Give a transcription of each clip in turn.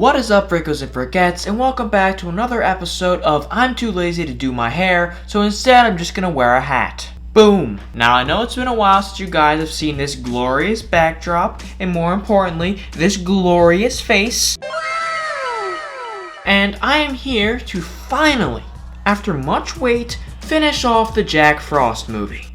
What is up, Rickos and Forgets, and welcome back to another episode of I'm Too Lazy to Do My Hair, so instead I'm just gonna wear a hat. Boom! Now I know it's been a while since you guys have seen this glorious backdrop, and more importantly, this glorious face. And I am here to finally, after much wait, finish off the Jack Frost movie.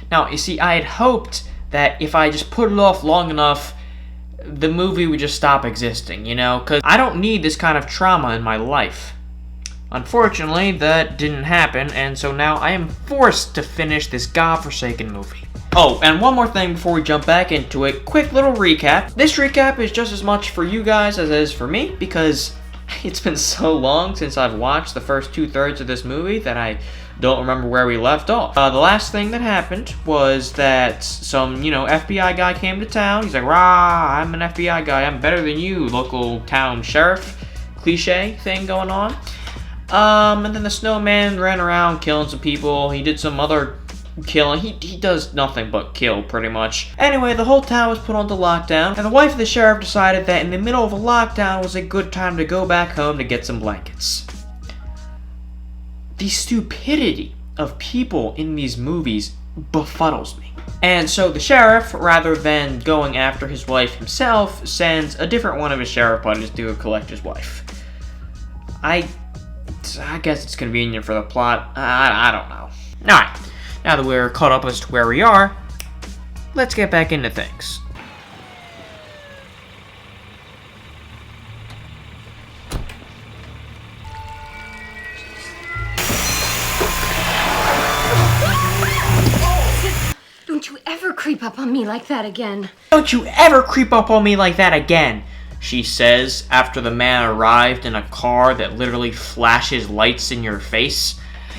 Now, you see, I had hoped that if I just put it off long enough, the movie would just stop existing, you know? Because I don't need this kind of trauma in my life. Unfortunately, that didn't happen, and so now I am forced to finish this godforsaken movie. Oh, and one more thing before we jump back into it. Quick little recap. This recap is just as much for you guys as it is for me, because it's been so long since I've watched the first 2/3 of this movie that I don't remember where we left off. The last thing that happened was that some, FBI guy came to town. He's like, rah, I'm an FBI guy. I'm better than you, local town sheriff. Cliche thing going on. And then the snowman ran around killing some people. He did some other killing. He does nothing but kill, pretty much. Anyway, the whole town was put onto lockdown, and the wife of the sheriff decided that in the middle of a lockdown was a good time to go back home to get some blankets. The stupidity of people in these movies befuddles me. And so the sheriff, rather than going after his wife himself, sends a different one of his sheriff buddies to go collect his wife. I guess it's convenient for the plot. I don't know. Alright, now that we're caught up as to where we are, let's get back into things. Don't you ever creep up on me like that again. Don't you ever creep up on me like that again, she says after the man arrived in a car that literally flashes lights in your face.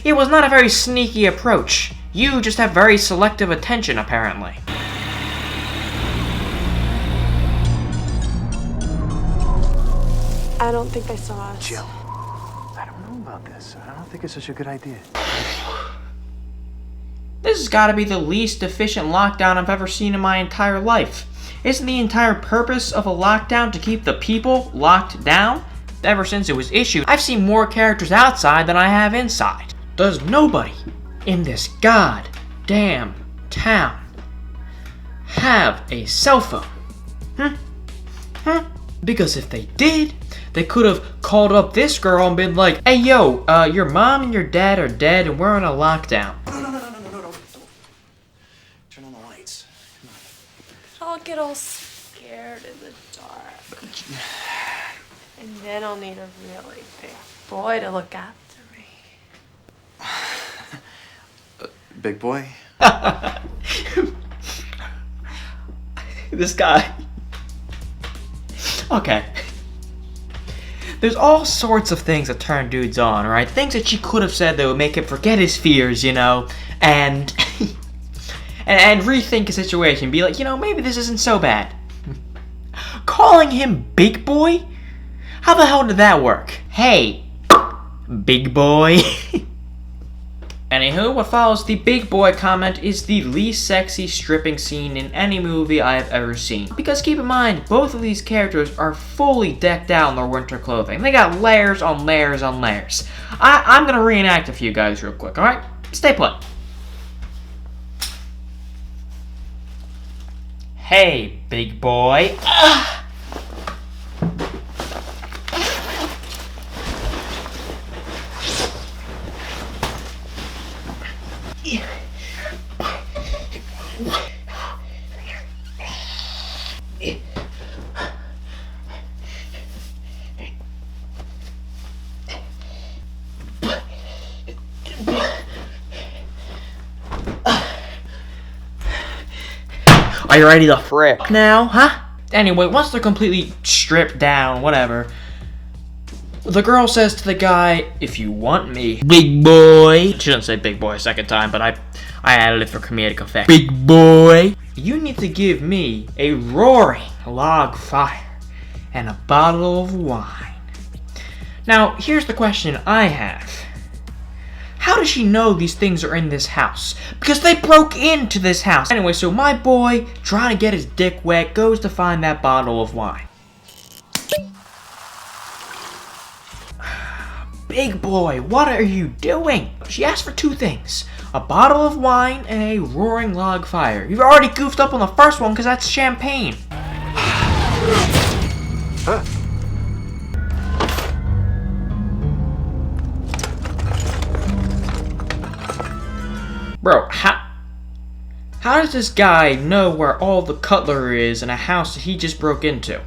It was not a very sneaky approach. You just have very selective attention, apparently. I don't think they saw us. Jill, I don't know about this. I don't think it's such a good idea. This has got to be the least efficient lockdown I've ever seen in my entire life. Isn't the entire purpose of a lockdown to keep the people locked down? Ever since it was issued, I've seen more characters outside than I have inside. Does nobody in this goddamn town have a cell phone? Because if they did, they could have called up this girl and been like, hey yo, your mom and your dad are dead and we're in a lockdown. No. Turn on the lights. Come I'll get all scared in the dark. And then I'll need a really big boy to look after me. Big boy? This guy. Okay. There's all sorts of things that turn dudes on, right? Things that she could have said that would make him forget his fears, and and rethink a situation. Be like, maybe this isn't so bad. Calling him Big Boy? How the hell did that work? Hey, Big Boy. Anywho, what follows the Big Boy comment is the least sexy stripping scene in any movie I have ever seen. Because keep in mind, both of these characters are fully decked out in their winter clothing. They got layers on layers on layers. I'm gonna reenact a few guys real quick, alright? Stay put. Hey, Big Boy. Are you ready to frick now, huh? Anyway, once they're completely stripped down, whatever, the girl says to the guy, if you want me, Big Boy. She doesn't say Big Boy a second time, but I added it for comedic effect. Big Boy, you need to give me a roaring log fire and a bottle of wine. Now, here's the question I have. How does she know these things are in this house? Because they broke into this house. Anyway, so my boy, trying to get his dick wet, goes to find that bottle of wine. big boy, what are you doing? She asked for 2 things. A bottle of wine and a roaring log fire. You've already goofed up on the first one because that's champagne. Huh? Bro, how does this guy know where all the cutlery is in a house that he just broke into?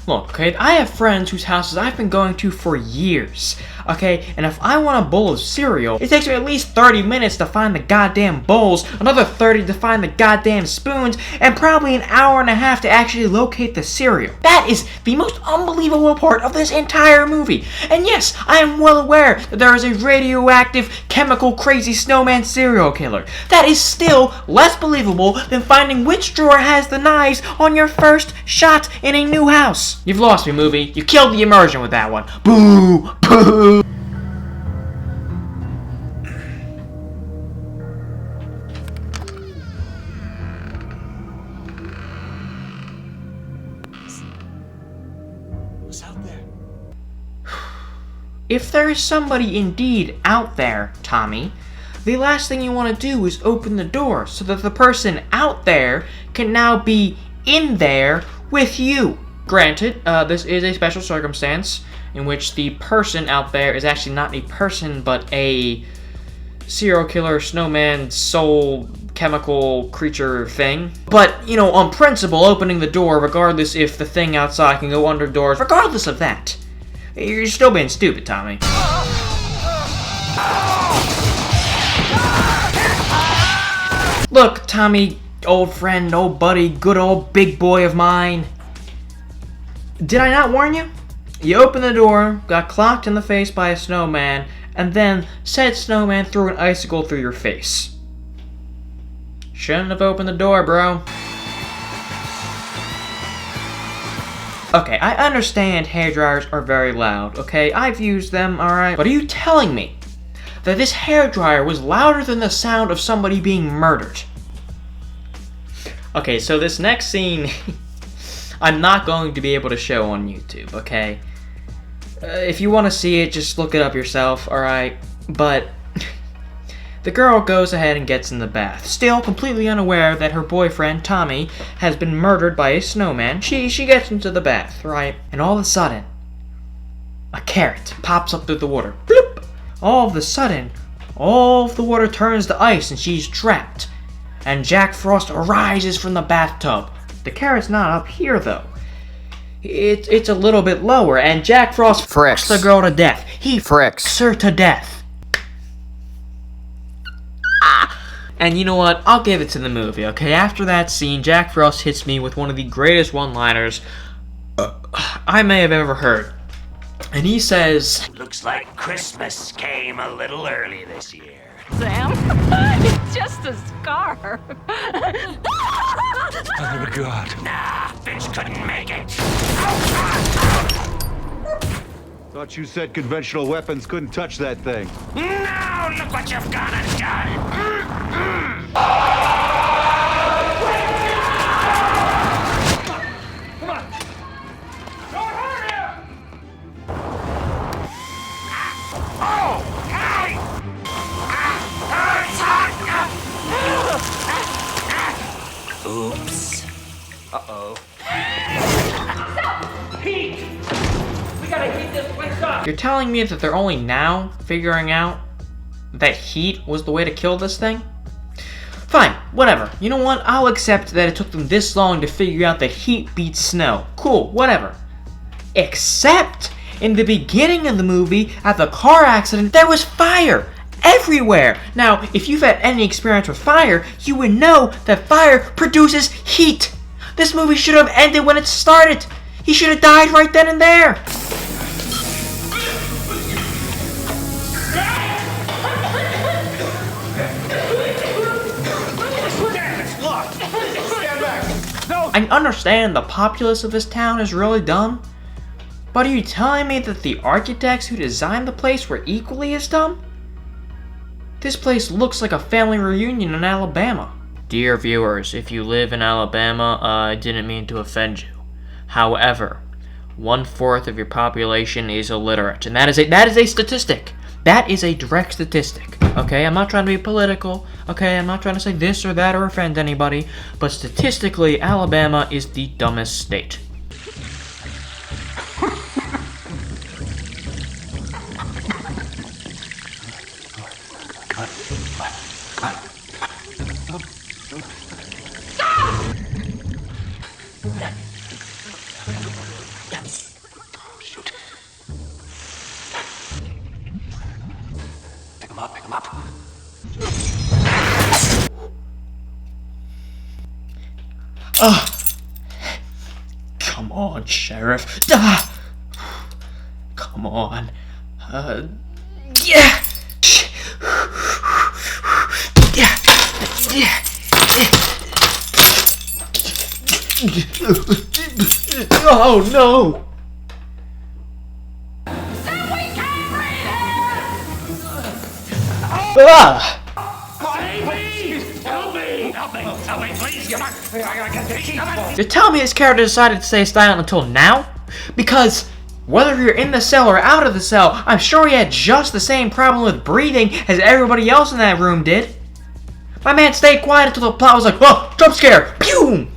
Look, okay, I have friends whose houses I've been going to for years, okay? And if I want a bowl of cereal, it takes me at least 30 minutes to find the goddamn bowls, another 30 to find the goddamn spoons, and probably an hour and a half to actually locate the cereal. That is the most unbelievable part of this entire movie. And yes, I am well aware that there is a radioactive, chemical, crazy snowman serial killer. That is still less believable than finding which drawer has the knives on your first shot in a new house. You've lost me, movie. You killed the immersion with that one. Boo! Boo! What's out there? If there is somebody indeed out there, Tommy, the last thing you want to do is open the door so that the person out there can now be in there with you. Granted, this is a special circumstance in which the person out there is actually not a person but a serial killer, snowman, soul, chemical creature thing. But, you know, on principle, opening the door, regardless if the thing outside can go under doors, regardless of that, you're still being stupid, Tommy. Look, Tommy, old friend, old buddy, good old big boy of mine. Did I not warn you? You opened the door, got clocked in the face by a snowman, and then said snowman threw an icicle through your face. Shouldn't have opened the door, bro. Okay, I understand hairdryers are very loud, okay? I've used them, alright? But are you telling me that this hairdryer was louder than the sound of somebody being murdered? Okay, so this next scene I'm not going to be able to show on YouTube, okay? If you want to see it, just look it up yourself, alright? But the girl goes ahead and gets in the bath, still completely unaware that her boyfriend, Tommy, has been murdered by a snowman. She gets into the bath, right? And all of a sudden, a carrot pops up through the water. Bloop! All of a sudden, all of the water turns to ice and she's trapped. And Jack Frost arises from the bathtub. The carrot's not up here, though. It's a little bit lower, and Jack Frost fricks the girl to death. He fricks her to death. And you know what? I'll give it to the movie, okay? After that scene, Jack Frost hits me with one of the greatest one-liners I may have ever heard. And he says, Looks like Christmas came a little early this year. Sam, it's just a scar. Mother of God. Nah, Finch couldn't make it. Thought you said conventional weapons couldn't touch that thing. Now look what you've gone and done. Oops. Uh-oh. Heat! We gotta heat this place up! you're telling me that they're only now figuring out that heat was the way to kill this thing? Fine, whatever. You know what? I'll accept that it took them this long to figure out that heat beats snow. Cool, whatever. Except, in the beginning of the movie, at the car accident, there was fire everywhere. Now, if you've had any experience with fire, you would know that fire produces heat. This movie should have ended when it started. He should have died right then and there. I understand the populace of this town is really dumb, but are you telling me that the architects who designed the place were equally as dumb? This place looks like a family reunion in Alabama. Dear viewers, if you live in Alabama, I didn't mean to offend you. However, 1/4 of your population is illiterate, and that is a statistic. That is a direct statistic. Okay, I'm not trying to be political. Okay, I'm not trying to say this or that or offend anybody, but statistically, Alabama is the dumbest state. Pick him up. Come on, Sheriff. Come on. Yeah. Oh no. Ah! Help me, please, come on. Come on. You're telling me this character decided to stay silent until now? Because whether you're in the cell or out of the cell, I'm sure he had just the same problem with breathing as everybody else in that room did. My man stayed quiet until the plot was like, oh, jump scare, pew!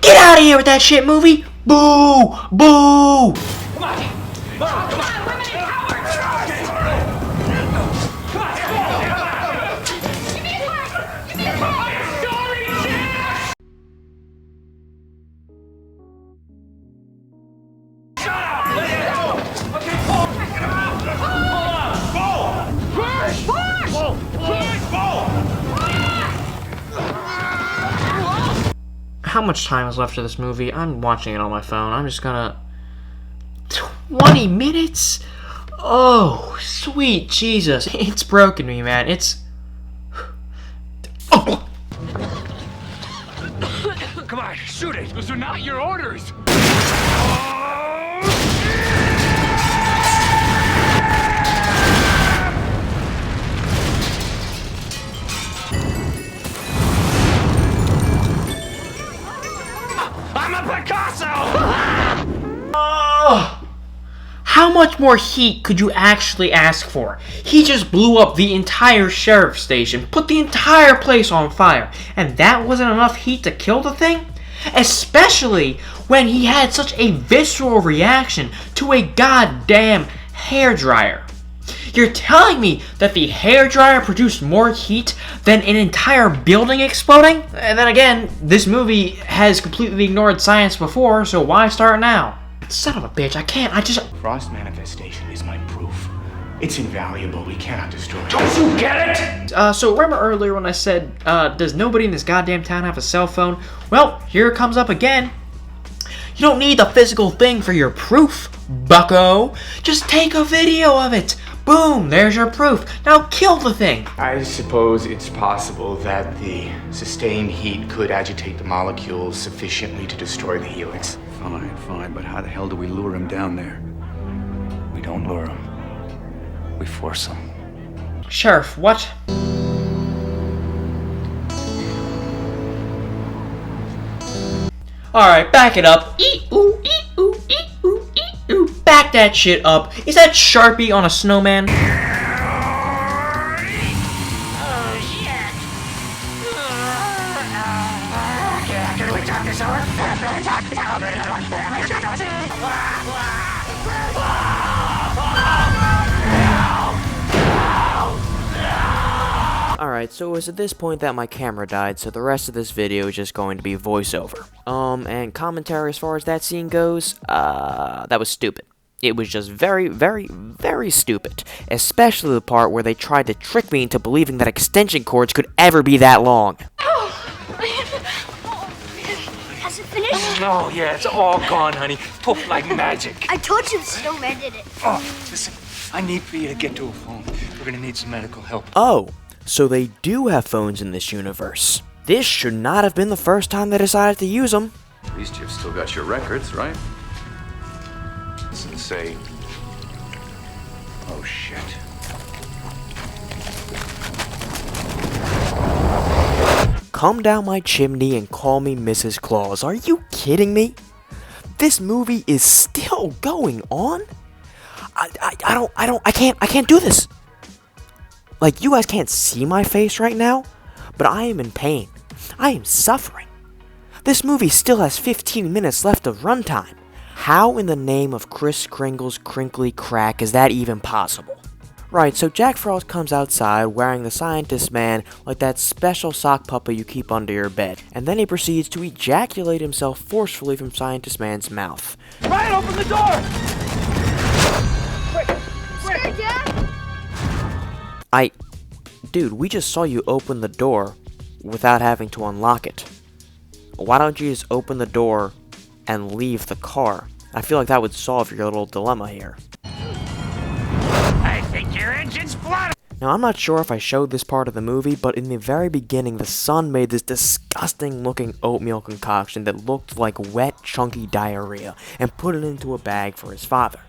Get out of here with that shit movie! Boo! Boo! Come on! How much time is left of this movie? I'm watching it on my phone. I'm just gonna... 20 minutes? Oh, sweet Jesus. It's broken me, man. It's... Oh. Come on, shoot it. Those are not your orders. I'm a Picasso! How much more heat could you actually ask for? He just blew up the entire sheriff's station, put the entire place on fire, and that wasn't enough heat to kill the thing? Especially when he had such a visceral reaction to a goddamn hairdryer. You're telling me that the hairdryer produced more heat than an entire building exploding? And then again, this movie has completely ignored science before, so why start now? Son of a bitch, I just... Frost manifestation is my proof. It's invaluable. We cannot destroy it. Don't you get it? So remember earlier when I said, does nobody in this goddamn town have a cell phone? Well, here it comes up again. You don't need the physical thing for your proof, bucko. Just take a video of it. Boom, there's your proof. Now kill the thing. I suppose it's possible that the sustained heat could agitate the molecules sufficiently to destroy the helix. Fine, but how the hell do we lure him down there? We don't lure him. We force him. Sheriff, what? Alright, back it up. Ee-oo, ee-oo, ee-oo, ee-oo. Back that shit up. Is that Sharpie on a snowman? Alright, so it was at this point that my camera died, so the rest of this video is just going to be voiceover. And commentary as far as that scene goes, that was stupid. It was just very, very, very stupid. Especially the part where they tried to trick me into believing that extension cords could ever be that long. Has it finished? Oh, yeah, it's all gone, honey. Poof like magic. I told you the snowman did it. Oh, listen, I need for you to get to a phone. We're gonna need some medical help. Oh, so they do have phones in this universe. This should not have been the first time they decided to use them. At least you've still got your records, right? Listen, say... Oh, shit. Come down my chimney and call me Mrs. Claus. Are you kidding me? This movie is still going on? I can't do this. Like, you guys can't see my face right now, but I am in pain. I am suffering. This movie still has 15 minutes left of runtime. How in the name of Kris Kringle's crinkly crack is that even possible? Right, so Jack Frost comes outside wearing the scientist man like that special sock puppet you keep under your bed, and then he proceeds to ejaculate himself forcefully from scientist man's mouth. Ryan, open the door! Scared, Dad? Dude, we just saw you open the door without having to unlock it. Why don't you just open the door and leave the car? I feel like that would solve your little dilemma here. I think your engine's flooded. Now, I'm not sure if I showed this part of the movie, but in the very beginning, the son made this disgusting looking oatmeal concoction that looked like wet, chunky diarrhea and put it into a bag for his father.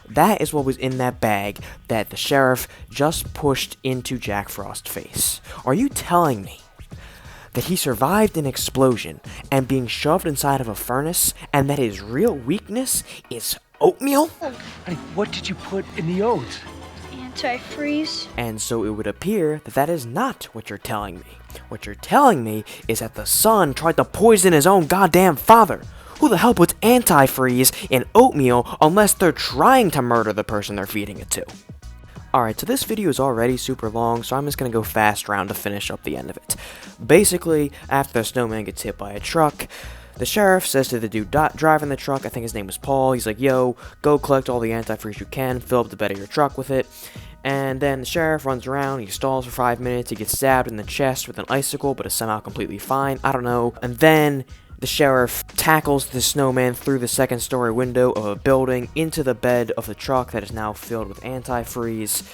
That is what was in that bag that the sheriff just pushed into Jack Frost's face. Are you telling me that he survived an explosion and being shoved inside of a furnace, and that his real weakness is oatmeal? Honey, what did you put in the oat? Antifreeze. And so it would appear that that is not what you're telling me. What you're telling me is that the son tried to poison his own goddamn father. Who the hell puts antifreeze in oatmeal unless they're trying to murder the person they're feeding it to? Alright, so this video is already super long, so I'm just gonna go fast round to finish up the end of it. Basically, after the snowman gets hit by a truck, the sheriff says to the dude driving the truck, I think his name was Paul, he's like, yo, go collect all the antifreeze you can, fill up the bed of your truck with it. And then the sheriff runs around, he stalls for 5 minutes, he gets stabbed in the chest with an icicle, but is somehow completely fine, I don't know. And then the sheriff tackles the snowman through the second-story window of a building into the bed of the truck that is now filled with antifreeze.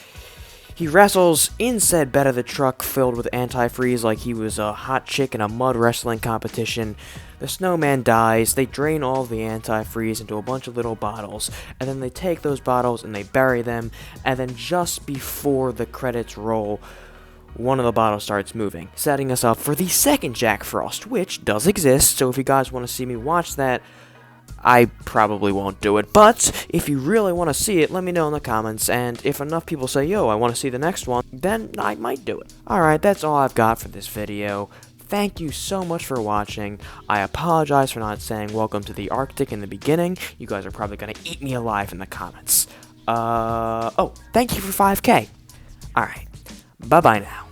He wrestles in said bed of the truck filled with antifreeze like he was a hot chick in a mud wrestling competition. The snowman dies, they drain all the antifreeze into a bunch of little bottles, and then they take those bottles and they bury them, and then just before the credits roll, one of the bottles starts moving, setting us up for the second Jack Frost, which does exist, so if you guys want to see me watch that, I probably won't do it, but if you really want to see it, let me know in the comments, and if enough people say, yo, I want to see the next one, then I might do it. Alright, that's all I've got for this video. Thank you so much for watching. I apologize for not saying welcome to the Arctic in the beginning. You guys are probably going to eat me alive in the comments. Oh, thank you for 5K. Alright. Bye-bye now.